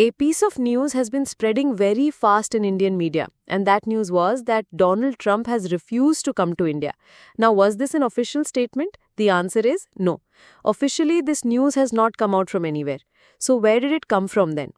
A piece of news has been spreading very fast in Indian media, and that news was that Donald Trump has refused to come to India. Now, was this an official statement? The answer is no. Officially, this news has not come out from anywhere. So, where did it come from then?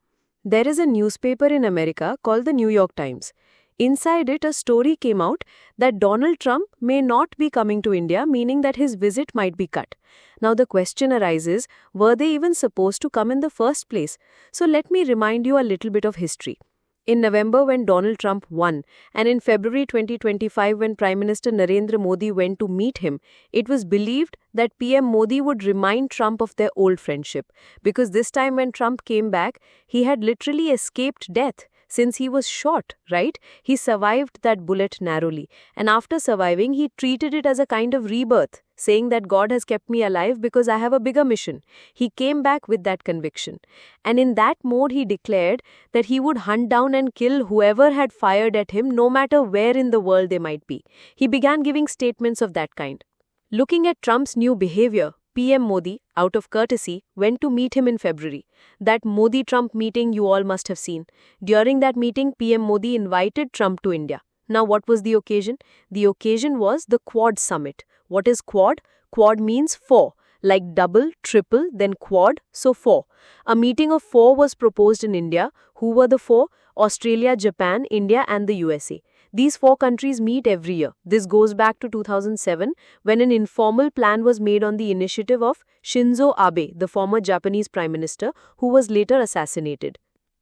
There is a newspaper in America called the New York Times. Inside it, a story came out that Donald Trump may not be coming to India, meaning that his visit might be cut. Now, the question arises, were they even supposed to come in the first place? So, let me remind you a little bit of history. In November, when Donald Trump won, and in February 2025, when Prime Minister Narendra Modi went to meet him, it was believed that PM Modi would remind Trump of their old friendship. Because this time, when Trump came back, he had literally escaped death. Since he was shot, right? He survived that bullet narrowly. And after surviving, he treated it as a kind of rebirth, saying that God has kept me alive because I have a bigger mission. He came back with that conviction. And in that mode, he declared that he would hunt down and kill whoever had fired at him, no matter where in the world they might be. He began giving statements of that kind. Looking at Trump's new behavior, PM Modi, out of courtesy, went to meet him in February. That Modi-Trump meeting you all must have seen. During that meeting, PM Modi invited Trump to India. Now, what was the occasion? The occasion was the Quad Summit. What is Quad? Quad means four, like double, triple, then quad, so four. A meeting of four was proposed in India. Who were the four? Australia, Japan, India, and the USA. These four countries meet every year. This goes back to 2007, when an informal plan was made on the initiative of Shinzo Abe, the former Japanese Prime Minister, who was later assassinated.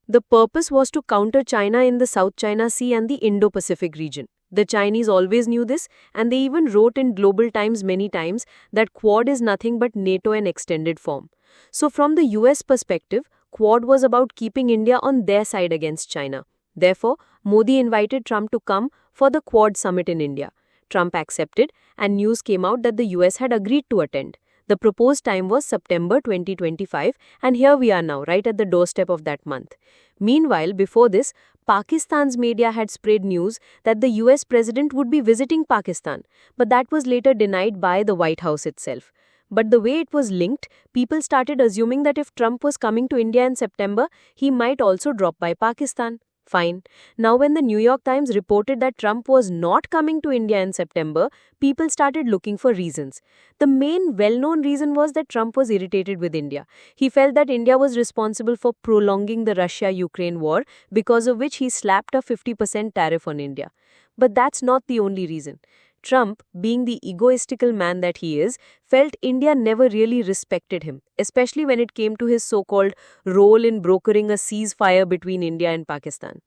The purpose was to counter China in the South China Sea and the Indo-Pacific region. The Chinese always knew this, and they even wrote in Global Times many times that Quad is nothing but NATO in extended form. So from the US perspective, Quad was about keeping India on their side against China. Therefore, Modi invited Trump to come for the Quad Summit in India. Trump accepted, and news came out that the US had agreed to attend. The proposed time was September 2025, and here we are now, right at the doorstep of that month. Meanwhile, before this, Pakistan's media had spread news that the US president would be visiting Pakistan, but that was later denied by the White House itself. But the way it was linked, people started assuming that if Trump was coming to India in September, he might also drop by Pakistan. Fine. Now, when the New York Times reported that Trump was not coming to India in September, people started looking for reasons. The main well-known reason was that Trump was irritated with India. He felt that India was responsible for prolonging the Russia-Ukraine war, because of which he slapped a 50% tariff on India. But that's not the only reason. Trump, being the egoistical man that he is, felt India never really respected him, especially when it came to his so-called role in brokering a ceasefire between India and Pakistan.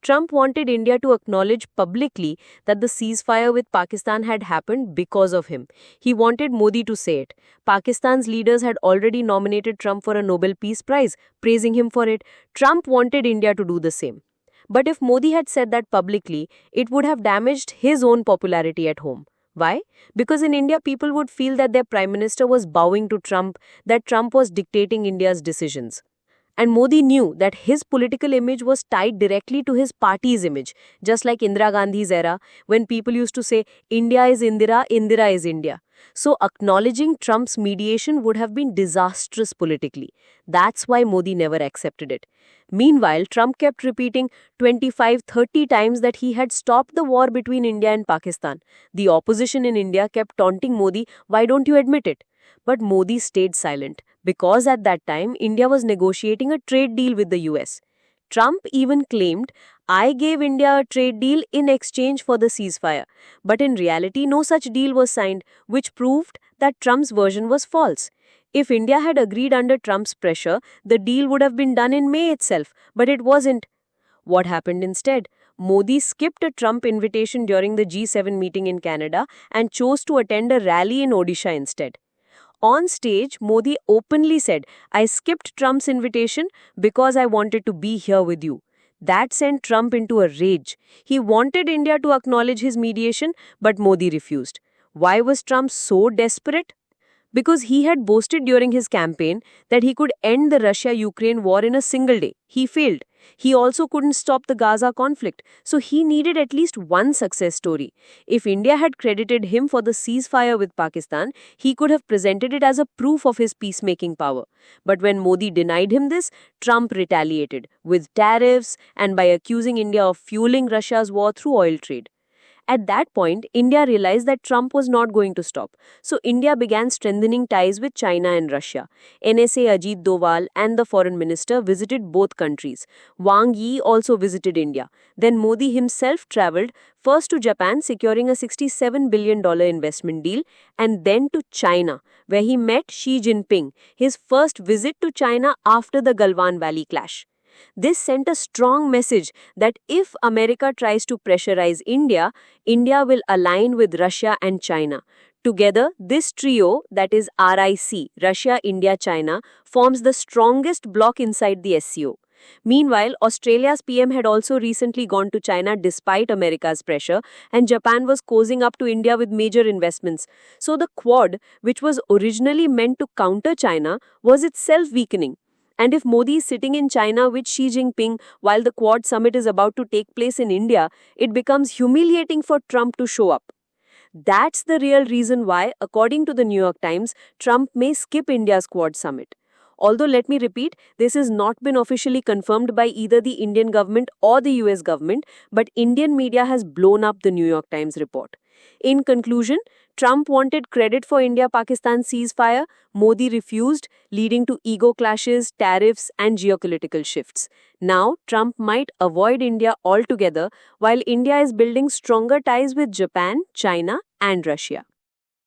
Trump wanted India to acknowledge publicly that the ceasefire with Pakistan had happened because of him. He wanted Modi to say it. Pakistan's leaders had already nominated Trump for a Nobel Peace Prize, praising him for it. Trump wanted India to do the same. But if Modi had said that publicly, it would have damaged his own popularity at home. Why? Because in India, people would feel that their Prime Minister was bowing to Trump, that Trump was dictating India's decisions. And Modi knew that his political image was tied directly to his party's image, just like Indira Gandhi's era, when people used to say, India is Indira, Indira is India. So acknowledging Trump's mediation would have been disastrous politically. That's why Modi never accepted it. Meanwhile, Trump kept repeating 25-30 times that he had stopped the war between India and Pakistan. The opposition in India kept taunting Modi, why don't you admit it? But Modi stayed silent, because at that time, India was negotiating a trade deal with the US. Trump even claimed, I gave India a trade deal in exchange for the ceasefire. But in reality, no such deal was signed, which proved that Trump's version was false. If India had agreed under Trump's pressure, the deal would have been done in May itself, but it wasn't. What happened instead? Modi skipped a Trump invitation during the G7 meeting in Canada and chose to attend a rally in Odisha instead. On stage, Modi openly said, I skipped Trump's invitation because I wanted to be here with you. That sent Trump into a rage. He wanted India to acknowledge his mediation, but Modi refused. Why was Trump so desperate? Because he had boasted during his campaign that he could end the Russia-Ukraine war in a single day. He failed. He also couldn't stop the Gaza conflict, so he needed at least one success story. If India had credited him for the ceasefire with Pakistan, he could have presented it as a proof of his peacemaking power. But when Modi denied him this, Trump retaliated with tariffs and by accusing India of fueling Russia's war through oil trade. At that point, India realized that Trump was not going to stop. So India began strengthening ties with China and Russia. NSA Ajit Doval and the foreign minister visited both countries. Wang Yi also visited India. Then Modi himself traveled first to Japan, securing a $67 billion investment deal, and then to China, where he met Xi Jinping, his first visit to China after the Galwan Valley clash. This sent a strong message that if America tries to pressurize India, India will align with Russia and China. Together, this trio, that is RIC, Russia, India, China, forms the strongest bloc inside the SCO. Meanwhile, Australia's PM had also recently gone to China despite America's pressure, and Japan was cozying up to India with major investments. So the Quad, which was originally meant to counter China, was itself weakening. And if Modi is sitting in China with Xi Jinping while the Quad summit is about to take place in India, it becomes humiliating for Trump to show up. That's the real reason why, according to the New York Times, Trump may skip India's Quad summit. Although, let me repeat, this has not been officially confirmed by either the Indian government or the US government, but Indian media has blown up the New York Times report. In conclusion, Trump wanted credit for India-Pakistan ceasefire, Modi refused, leading to ego clashes, tariffs, and geopolitical shifts. Now, Trump might avoid India altogether, while India is building stronger ties with Japan, China, and Russia.